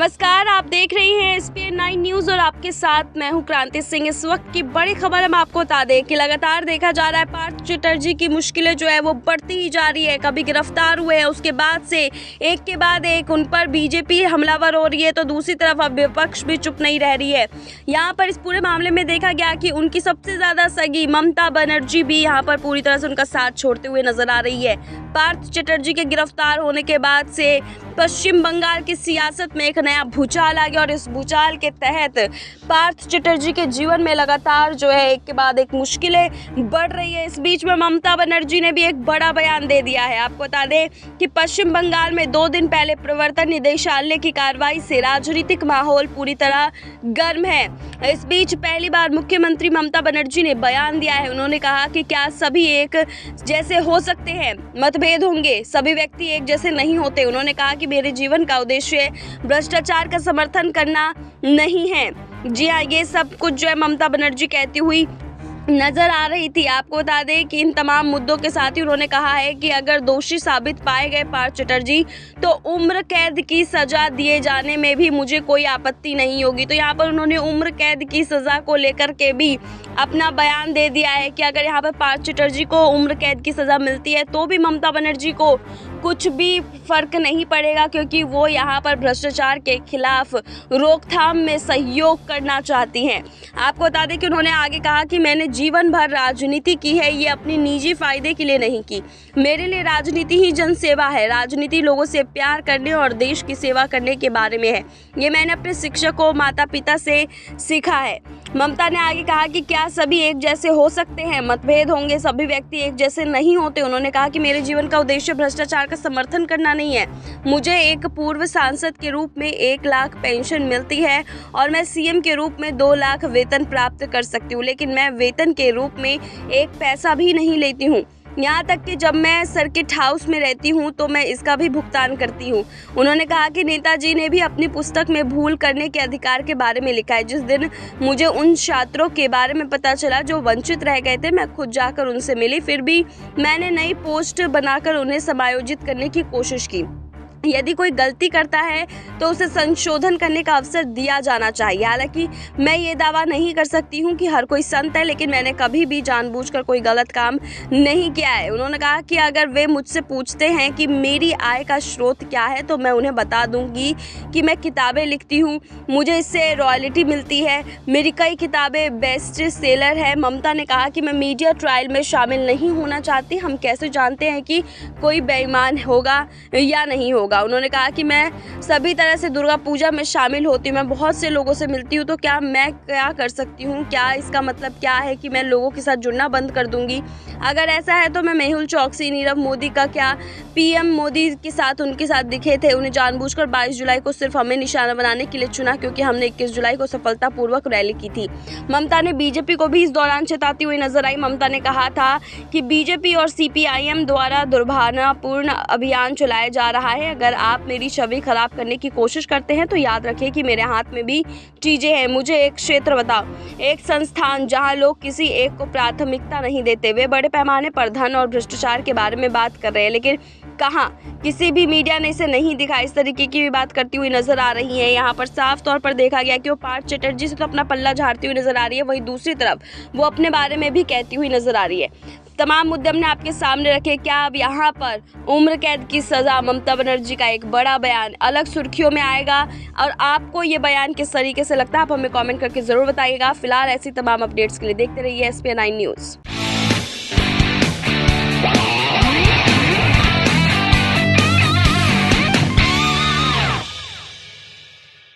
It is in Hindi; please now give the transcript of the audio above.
नमस्कार, आप देख रहे हैं SPN9 न्यूज़ और आपके साथ मैं हूं क्रांति सिंह। इस वक्त की बड़ी खबर हम आपको बता दें कि लगातार देखा जा रहा है पार्थ चटर्जी की मुश्किलें जो है वो बढ़ती ही जा रही है। कभी गिरफ्तार हुए हैं, उसके बाद से एक के बाद एक उन पर बीजेपी हमलावर हो रही है, तो दूसरी तरफ अब विपक्ष भी चुप नहीं रह रही है। यहाँ पर इस पूरे मामले में देखा गया कि उनकी सबसे ज़्यादा सगी ममता बनर्जी भी यहाँ पर पूरी तरह से उनका साथ छोड़ते हुए नजर आ रही है। पार्थ चटर्जी के गिरफ्तार होने के बाद से पश्चिम बंगाल की सियासत में एक नया भूचाल आ गया और इस भूचाल के तहत पार्थ चटर्जी के जीवन में लगातार जो है एक के बाद एक मुश्किलें बढ़ रही है। इस बीच में ममता बनर्जी ने भी एक बड़ा बयान दे दिया है। आपको बता दें कि पश्चिम बंगाल में 2 दिन पहले प्रवर्तन निदेशालय की कार्रवाई से राजनीतिक माहौल पूरी तरह गर्म है। इस बीच पहली बार मुख्यमंत्री ममता बनर्जी ने बयान दिया है। उन्होंने कहा कि क्या सभी एक जैसे हो सकते हैं? मतभेद होंगे, सभी व्यक्ति एक जैसे नहीं होते। उन्होंने कहा कि मेरे जीवन का उद्देश्य भ्रष्टाचार का समर्थन करना नहीं है। जी हाँ, ये सब कुछ जो है ममता बनर्जी कहती हुई नजर आ रही थी। आपको बता दें कि इन तमाम मुद्दों के साथ ही उन्होंने कहा है कि अगर दोषी साबित पाए गए पार्थ चटर्जी तो उम्र कैद की सजा दिए जाने में भी मुझे कोई आपत्ति नहीं होगी। तो यहाँ पर उन्होंने उम्र कैद की सजा को लेकर के भी अपना बयान दे दिया है कि अगर यहाँ पर पार्थ चटर्जी को उम्र कैद की सजा मिलती है तो भी ममता बनर्जी को कुछ भी फर्क नहीं पड़ेगा, क्योंकि वो यहाँ पर भ्रष्टाचार के खिलाफ रोकथाम में सहयोग करना चाहती हैं। आपको बता दें कि उन्होंने आगे कहा कि मैंने जीवन भर राजनीति की है, ये अपनी निजी फायदे के लिए नहीं की। मेरे लिए राजनीति ही जनसेवा है। राजनीति लोगों से प्यार करने और देश की सेवा करने के बारे में है। ये मैंने अपने शिक्षकों, माता पिता से सीखा है। ममता ने आगे कहा कि क्या सभी एक जैसे हो सकते हैं? मतभेद होंगे, सभी व्यक्ति एक जैसे नहीं होते। उन्होंने कहा कि मेरे जीवन का उद्देश्य भ्रष्टाचार का समर्थन करना नहीं है। मुझे एक पूर्व सांसद के रूप में 1 लाख पेंशन मिलती है और मैं CM के रूप में 2 लाख वेतन प्राप्त कर सकती हूँ, लेकिन मैं वेतन के रूप में 1 पैसा भी नहीं लेती हूँ। यहाँ तक कि जब मैं सर्किट हाउस में रहती हूँ तो मैं इसका भी भुगतान करती हूँ। उन्होंने कहा कि नेताजी ने भी अपनी पुस्तक में भूल करने के अधिकार के बारे में लिखा है। जिस दिन मुझे उन छात्रों के बारे में पता चला जो वंचित रह गए थे, मैं खुद जाकर उनसे मिली। फिर भी मैंने नई पोस्ट बनाकर उन्हें समायोजित करने की कोशिश की। यदि कोई गलती करता है तो उसे संशोधन करने का अवसर दिया जाना चाहिए। हालांकि मैं ये दावा नहीं कर सकती हूँ कि हर कोई संत है, लेकिन मैंने कभी भी जानबूझकर कोई गलत काम नहीं किया है। उन्होंने कहा कि अगर वे मुझसे पूछते हैं कि मेरी आय का स्रोत क्या है तो मैं उन्हें बता दूंगी कि मैं किताबें लिखती हूँ, मुझे इससे रॉयल्टी मिलती है, मेरी कई किताबें बेस्ट सेलर है। ममता ने कहा कि मैं मीडिया ट्रायल में शामिल नहीं होना चाहती। हम कैसे जानते हैं कि कोई बेईमान होगा या नहीं होगा? उन्होंने कहा कि मैं सभी तरह से दुर्गा पूजा में शामिल होती हूँ, मैं बहुत से लोगों से मिलती हूँ, तो क्या मैं क्या कर सकती हूँ? क्या इसका मतलब क्या है कि मैं लोगों के साथ जुड़ना बंद कर दूंगी? अगर ऐसा है तो मैं मेहुल चौकसी, नीरव मोदी का क्या? PM मोदी के साथ उनके साथ दिखे थे। उन्हें जानबूझकर 22 जुलाई को सिर्फ हमें निशाना बनाने के लिए चुना, क्योंकि हमने 21 जुलाई को सफलतापूर्वक रैली की थी। ममता ने बीजेपी को भी इस दौरान चेताती हुई नजर आई। ममता ने कहा था कि बीजेपी और CPIM द्वारा दुर्भावनापूर्ण अभियान चलाया जा रहा है। अगर आप मेरी छवि खराब करने की कोशिश करते हैं तो याद रखिए कि मेरे हाथ में भी चीजें हैं। मुझे एक क्षेत्र बताओ, एक संस्थान जहां लोग किसी एक को प्राथमिकता नहीं देते। वे बड़े पैमाने पर धन और भ्रष्टाचार के बारे में बात कर रहे हैं, लेकिन कहां? किसी भी मीडिया ने इसे नहीं दिखा। इस तरीके की भी बात करती हुई नजर आ रही है। यहाँ पर साफ तौर पर देखा गया कि वो पार्थ चटर्जी से तो अपना पल्ला झाड़ती हुई नजर आ रही है, वहीं दूसरी तरफ वो अपने बारे में भी कहती हुई नजर आ रही है। तमाम मुद्दे हमने आपके सामने रखे। क्या अब यहाँ पर उम्र कैद की सजा, ममता बनर्जी का एक बड़ा बयान अलग सुर्खियों में आएगा? और आपको ये बयान किस तरीके से लगता है, आप हमें कमेंट करके जरूर बताइएगा। फिलहाल ऐसी तमाम अपडेट्स के लिए देखते रहिए SPN9 न्यूज़।